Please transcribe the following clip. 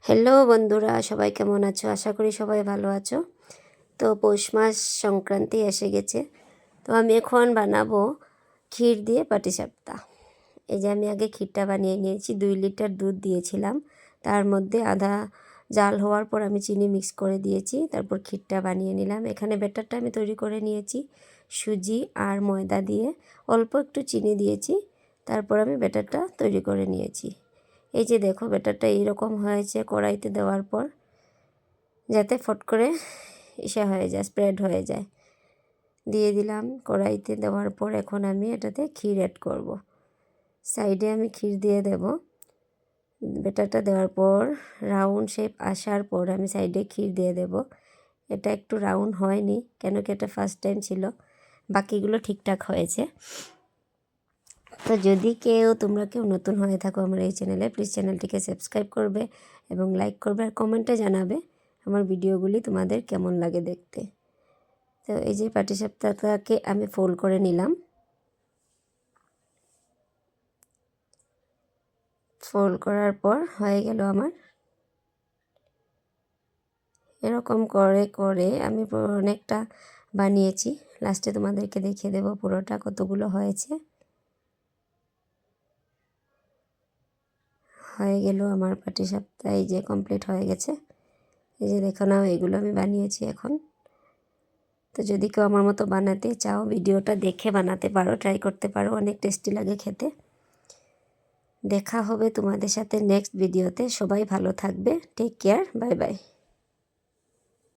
Hello বন্ধুরা, সবাই কেমন আছো? আশা করি সবাই ভালো আছো। তো পৌষ মাস সংক্রান্তি এসে গেছে। তো আমি এখন বানাবো ক্ষীর দিয়ে পাটিসাপটা। এই যে আমি আগে ক্ষীরটা বানিয়ে নিয়েছি। 2 লিটার দুধ দিয়েছিলাম, তার মধ্যে আধা জাল হওয়ার পর আমি চিনি মিক্স করে দিয়েছি, তারপর ক্ষীরটা বানিয়ে নিলাম। এখানে ব্যাটারটা আমি তৈরি করে নিয়েছি সুজি আর ময়দা দিয়ে, অল্প একটু চিনি দিয়েছি, তারপর আমি ব্যাটারটা তৈরি করে নিয়েছি। এই যে দেখো, ব্যাটারটা এইরকম হয়েছে কড়াইতে দেওয়ার পর, যাতে ফট করে হয়ে যায়, স্প্রেড হয়ে যায়। দিয়ে দিলাম কড়াইতে দেওয়ার পর এখন আমি এটাতে ক্ষীর অ্যাড করব। সাইডে আমি ক্ষীর দিয়ে দেব। ব্যাটারটা দেওয়ার পর রাউন্ড শেপ আসার পর আমি সাইডে ক্ষীর দিয়ে দেব। এটা একটু রাউন্ড হয়নি, কেন কি এটা ফার্স্ট টাইম ছিল, বাকিগুলো ঠিকঠাক হয়েছে। তো যদি তোমরা কেউ নতুন হয়ে থাকো আমার এই চ্যানেলে, প্লিজ চ্যানেলটিকে সাবস্ক্রাইব করবে এবং লাইক করবে, আর কমেন্টে জানাবে আমার ভিডিওগুলি তোমাদের কেমন লাগে দেখতে। তো এই যে পাটিসাপটাটাকে আমি ফোল্ড করে নিলাম। ফোল্ড করার পর হয়ে গেল আমার। এরকম করে করে আমি অনেকটা বানিয়েছি। লাস্টে তোমাদেরকে দেখিয়ে দেবো পুরোটা কতগুলো হয়েছে। হয়ে গেল আমার পাটিসাপটা, এই যে কমপ্লিট হয়ে গেছে। এই যে দেখো না, এগুলো আমি বানিয়েছি এখন। তো যদি কেউ আমার মতো বানাতে চাও, ভিডিওটা দেখে বানাতে পারো, ট্রাই করতে পারো, অনেক টেস্টি লাগে খেতে। দেখা হবে তোমাদের সাথে নেক্সট ভিডিওতে। সবাই ভালো থাকবে। Take care, bye by.